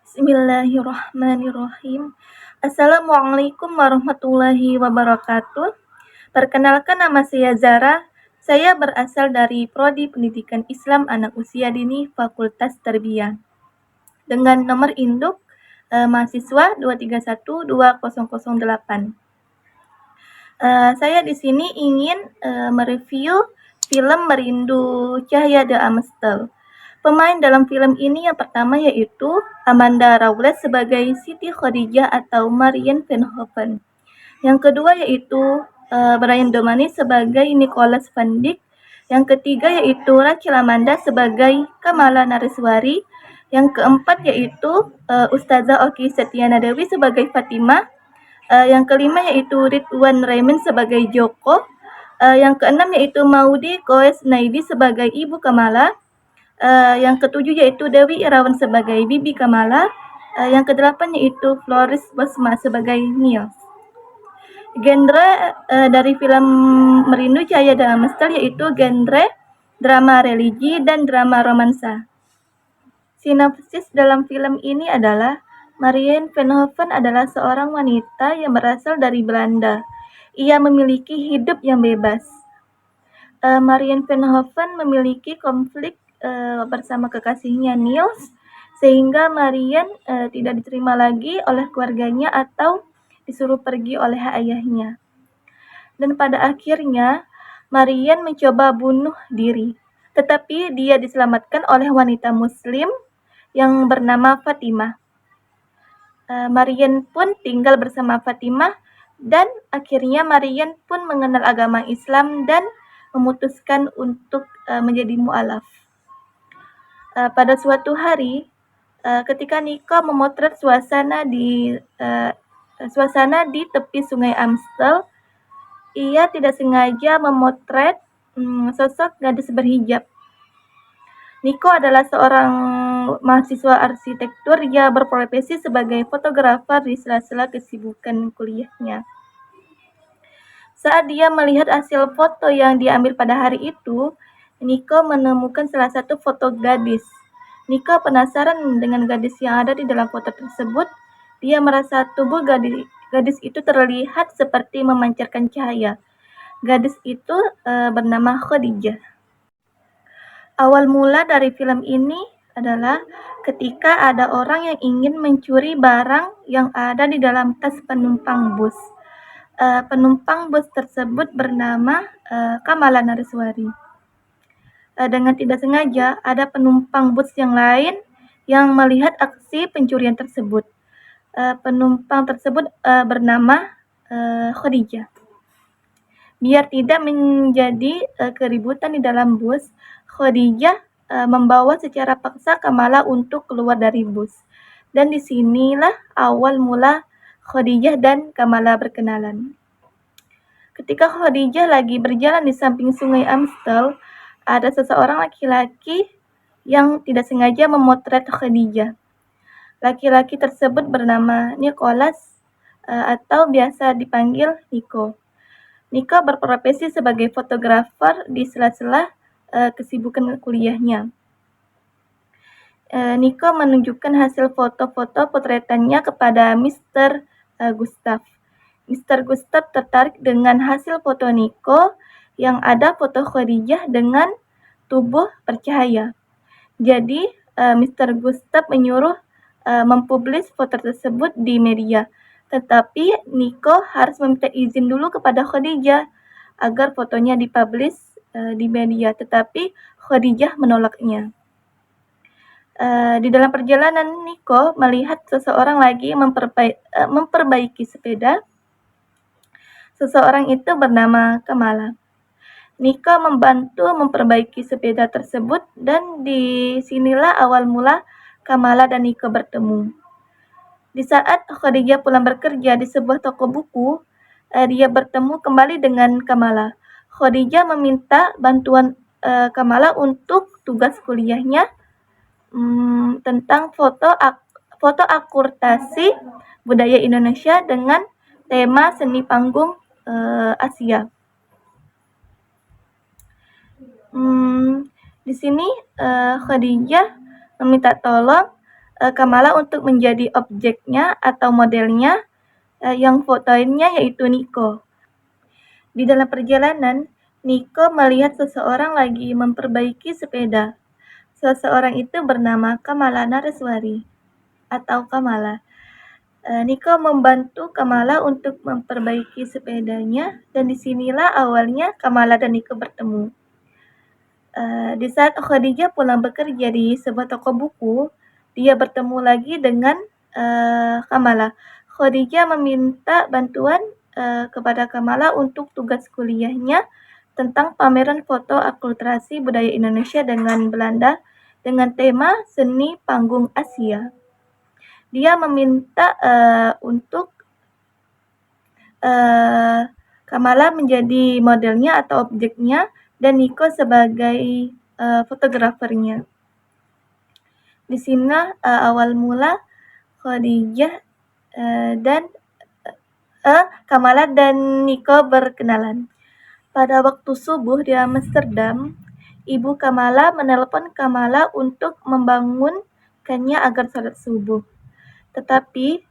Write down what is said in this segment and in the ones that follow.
Bismillahirrahmanirrahim. Assalamualaikum warahmatullahi wabarakatuh. Perkenalkan, nama saya Zara. Saya berasal dari Prodi Pendidikan Islam Anak Usia Dini Fakultas Tarbiyah. Dengan nomor induk mahasiswa 2312008. Saya di sini ingin mereview film Merindu Cahaya The Amstel. Pemain dalam film ini yang pertama yaitu Amanda Rawless sebagai Siti Khadijah atau Marianne Van Hoven. Yang kedua yaitu Brian Domani sebagai Nicholas Van Dyck. Yang ketiga yaitu Rachel Amanda sebagai Kamala Nareswari. Yang keempat yaitu Ustazah Oki Setiana Dewi sebagai Fatimah. Yang kelima yaitu Ridwan Raymond sebagai Joko. Yang keenam yaitu Maudi Koes Naidi sebagai Ibu Kamala. Yang ketujuh yaitu Dewi Irawan sebagai Bibi Kamala. Yang kedelapan yaitu Floris Bosma sebagai Niels. Genre dari film Merindu Cahaya The Amstel yaitu genre drama religi dan drama romansa. Sinopsis dalam film ini adalah Marianne Van Hoven adalah seorang wanita yang berasal dari Belanda. Ia memiliki hidup yang bebas. Marianne Van Hoven memiliki konflik bersama kekasihnya Niels, sehingga Marianne tidak diterima lagi oleh keluarganya atau disuruh pergi oleh ayahnya. Dan pada akhirnya Marianne mencoba bunuh diri, tetapi dia diselamatkan oleh wanita muslim yang bernama Fatimah. Marianne pun tinggal bersama Fatimah dan akhirnya Marianne pun mengenal agama Islam dan memutuskan untuk menjadi mu'alaf. Pada suatu hari, ketika Nico memotret suasana di tepi Sungai Amstel, ia tidak sengaja memotret sosok gadis berhijab. Nico adalah seorang mahasiswa arsitektur yang berprofesi sebagai fotografer di sela-sela kesibukan kuliahnya. Saat dia melihat hasil foto yang diambil pada hari itu, Nico menemukan salah satu foto gadis. Nico penasaran dengan gadis yang ada di dalam foto tersebut. Dia merasa tubuh gadis itu terlihat seperti memancarkan cahaya. Gadis itu bernama Khadijah. Awal mula dari film ini adalah ketika ada orang yang ingin mencuri barang yang ada di dalam tas penumpang bus. Penumpang bus tersebut bernama Kamala Nareswari. Dengan tidak sengaja, ada penumpang bus yang lain yang melihat aksi pencurian tersebut. Penumpang tersebut bernama Khadijah. Biar tidak menjadi keributan di dalam bus, Khadijah membawa secara paksa Kamala untuk keluar dari bus. Dan disinilah awal mula Khadijah dan Kamala berkenalan. Ketika Khadijah lagi berjalan di samping Sungai Amstel, ada seseorang laki-laki yang tidak sengaja memotret Khadijah. Laki-laki tersebut bernama Nicholas atau biasa dipanggil Nico. Nico berprofesi sebagai fotografer di sela-sela kesibukan kuliahnya. Nico menunjukkan hasil foto-foto potretannya kepada Mr. Gustav. Mr. Gustav tertarik dengan hasil foto Nico yang ada foto Khadijah dengan tubuh bercahaya. Jadi, Mr. Gustav menyuruh mempublis foto tersebut di media. Tetapi Nico harus meminta izin dulu kepada Khadijah agar fotonya dipublis di media, tetapi Khadijah menolaknya. Di dalam perjalanan, Nico melihat seseorang lagi memperbaiki sepeda. Seseorang itu bernama Kamala. Nico membantu memperbaiki sepeda tersebut dan disinilah awal mula Kamala dan Nico bertemu. Di saat Khadijah pulang bekerja di sebuah toko buku, dia bertemu kembali dengan Kamala. Khadijah meminta bantuan Kamala untuk tugas kuliahnya tentang foto akulturasi budaya Indonesia dengan tema seni panggung Asia. Di sini Khadijah meminta tolong Kamala untuk menjadi objeknya atau modelnya yang fotoinnya yaitu Nico. Di dalam perjalanan, Nico melihat seseorang lagi memperbaiki sepeda. Seseorang itu bernama Kamala Nareswari atau Kamala. Nico membantu Kamala untuk memperbaiki sepedanya dan disinilah awalnya Kamala dan Nico bertemu. Di saat Khadijah pulang bekerja di sebuah toko buku, dia bertemu lagi dengan Kamala. Khadijah meminta bantuan kepada Kamala untuk tugas kuliahnya tentang pameran foto akulturasi budaya Indonesia dengan Belanda dengan tema seni panggung Asia. Dia meminta untuk Kamala menjadi modelnya atau objeknya dan Nico sebagai fotografernya. Di sini awal mula Khadijah dan Kamala dan Nico berkenalan. Pada waktu subuh di Amsterdam, ibu Kamala menelpon Kamala untuk membangunkannya agar salat subuh. Tetapi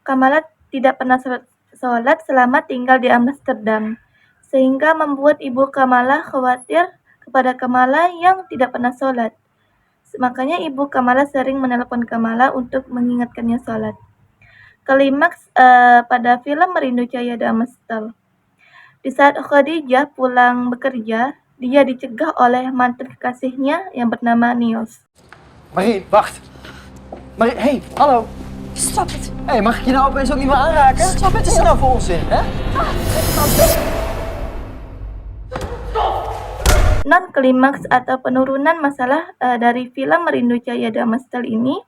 Kamala tidak pernah sholat selama tinggal di Amsterdam, sehingga membuat ibu Kamala khawatir kepada Kamala yang tidak pernah sholat. Makanya ibu Kamala sering menelpon Kamala untuk mengingatkannya sholat. Klimaks pada film Merindu Cahaya Damastel. Di saat Khadijah pulang bekerja, dia dicegah oleh mantan kekasihnya yang bernama Niels. Marie, wacht. Marie, hey, hallo. Stop het. Hey, mag ik je nou opeens ook niet meer aanraken? Stop het. Wat is er nou voor onzin, hè? Non-klimaks atau penurunan masalah dari film Merindu Cahaya Damastel ini,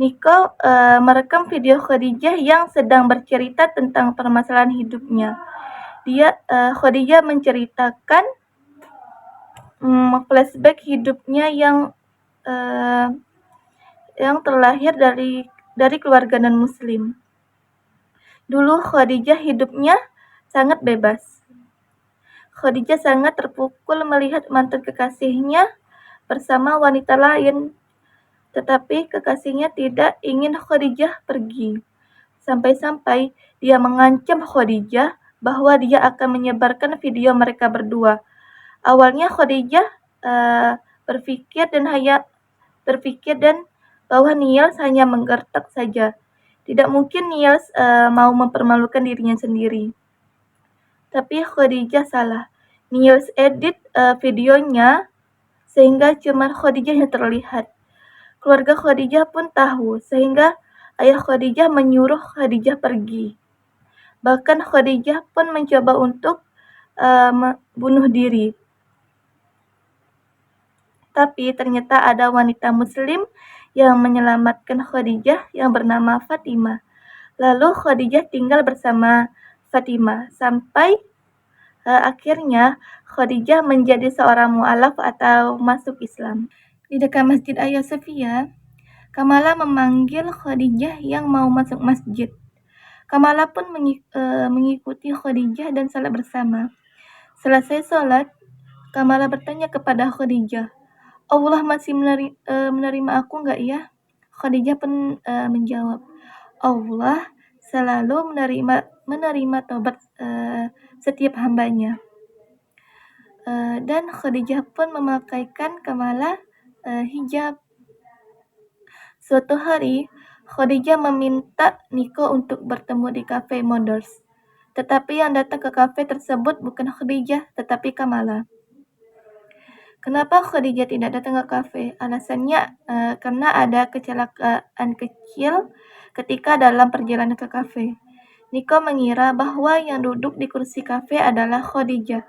Nico merekam video Khadijah yang sedang bercerita tentang permasalahan hidupnya. Khadijah menceritakan flashback hidupnya yang terlahir dari keluarga non-muslim. Dulu Khadijah hidupnya sangat bebas. Khadijah sangat terpukul melihat mantan kekasihnya bersama wanita lain. Tetapi kekasihnya tidak ingin Khadijah pergi. Sampai-sampai dia mengancam Khadijah bahwa dia akan menyebarkan video mereka berdua. Awalnya Khadijah berpikir dan bahwa Niels hanya menggertak saja. Tidak mungkin Niels mau mempermalukan dirinya sendiri. Tapi Khadijah salah. Niels edit videonya sehingga cuma Khadijah yang terlihat. Keluarga Khadijah pun tahu, sehingga ayah Khadijah menyuruh Khadijah pergi. Bahkan Khadijah pun mencoba untuk bunuh diri. Tapi ternyata ada wanita muslim yang menyelamatkan Khadijah yang bernama Fatimah. Lalu Khadijah tinggal bersama Fatimah sampai akhirnya Khadijah menjadi seorang mu'alaf atau masuk Islam. Di dekat Masjid Hagia Sophia, Kamala memanggil Khadijah yang mau masuk masjid. Kamala pun mengikuti Khadijah dan salat bersama. Selesai salat, Kamala bertanya kepada Khadijah, Allah masih menerima aku enggak ya? Khadijah pun menjawab, Allah selalu menerima taubat setiap hambanya. Dan Khadijah pun memakaikan Kamala hijab. Suatu hari, Khadijah meminta Nico untuk bertemu di kafe Models. Tetapi yang datang ke kafe tersebut bukan Khadijah, tetapi Kamala. Kenapa Khadijah tidak datang ke kafe? Alasannya karena ada kecelakaan kecil ketika dalam perjalanan ke kafe. Nico mengira bahwa yang duduk di kursi kafe adalah Khadijah,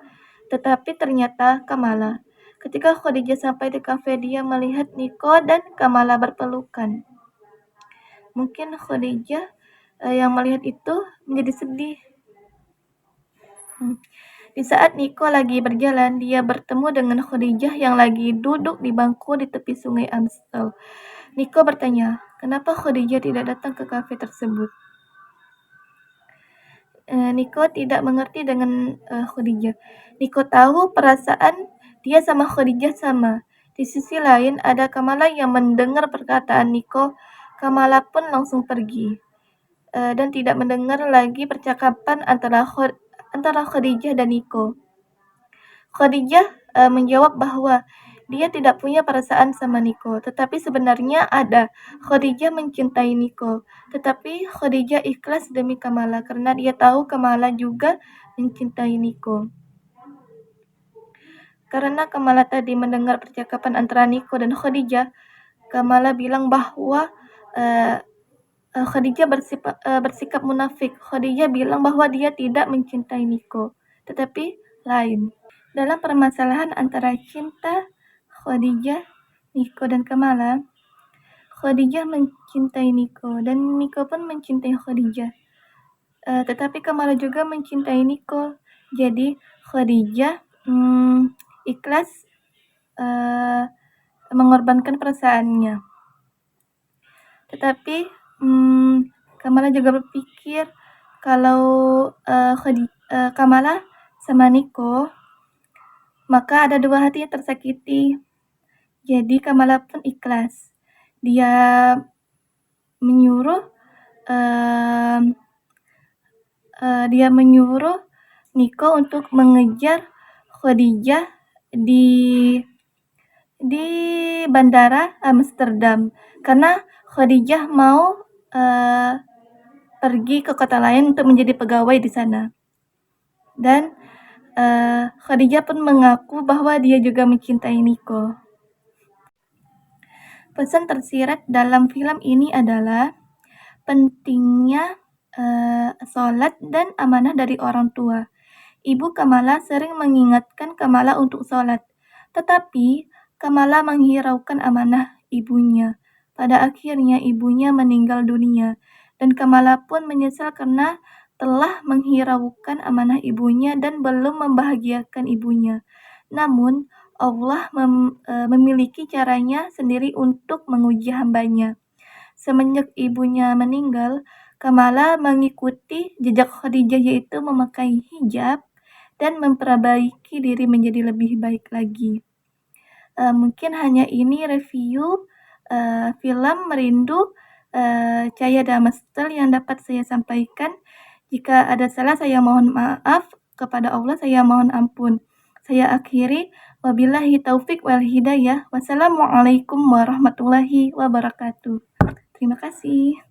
tetapi ternyata Kamala. Ketika Khadijah sampai di kafe, dia melihat Nico dan Kamala berpelukan. Mungkin Khadijah yang melihat itu menjadi sedih. Di saat Nico lagi berjalan, dia bertemu dengan Khadijah yang lagi duduk di bangku di tepi sungai Amstel. Nico bertanya, kenapa Khadijah tidak datang ke kafe tersebut? Nico tidak mengerti dengan Khadijah. Nico tahu perasaan dia sama Khadijah sama. Di sisi lain, ada Kamala yang mendengar perkataan Niko. Kamala pun langsung pergi dan tidak mendengar lagi percakapan antara Khadijah dan Niko. Khadijah menjawab bahwa dia tidak punya perasaan sama Niko, tetapi sebenarnya ada. Khadijah mencintai Niko, tetapi Khadijah ikhlas demi Kamala karena dia tahu Kamala juga mencintai Niko. Karena Kamala tadi mendengar percakapan antara Niko dan Khadijah, Kamala bilang bahwa Khadijah bersikap munafik. Khadijah bilang bahwa dia tidak mencintai Niko, tetapi lain. Dalam permasalahan antara cinta Khadijah, Niko, dan Kamala, Khadijah mencintai Niko dan Niko pun mencintai Khadijah. Tetapi Kamala juga mencintai Niko. Jadi Khadijah ikhlas mengorbankan perasaannya. Tetapi Kamala juga berpikir kalau Kamala sama Niko, maka ada dua hati yang tersakiti. Jadi Kamala pun ikhlas. Dia menyuruh Niko untuk mengejar Khadijah di bandara Amsterdam karena Khadijah mau pergi ke kota lain untuk menjadi pegawai di sana. Dan Khadijah pun mengaku bahwa dia juga mencintai Niko. Pesan tersirat dalam film ini adalah pentingnya sholat dan amanah dari orang tua. Ibu Kamala sering mengingatkan Kamala untuk sholat, tetapi Kamala menghiraukan amanah ibunya. Pada akhirnya ibunya meninggal dunia, dan Kamala pun menyesal karena telah menghiraukan amanah ibunya dan belum membahagiakan ibunya. Namun, Allah memiliki caranya sendiri untuk menguji hambanya. Semenjak ibunya meninggal, Kamala mengikuti jejak Khadijah, yaitu memakai hijab dan memperbaiki diri menjadi lebih baik lagi. Mungkin hanya ini review film Merindu Cahaya Damastel yang dapat saya sampaikan. Jika ada salah, saya mohon maaf. Kepada Allah saya mohon ampun. Saya akhiri, wabillahi taufik wal hidayah. Wassalamualaikum warahmatullahi wabarakatuh. Terima kasih.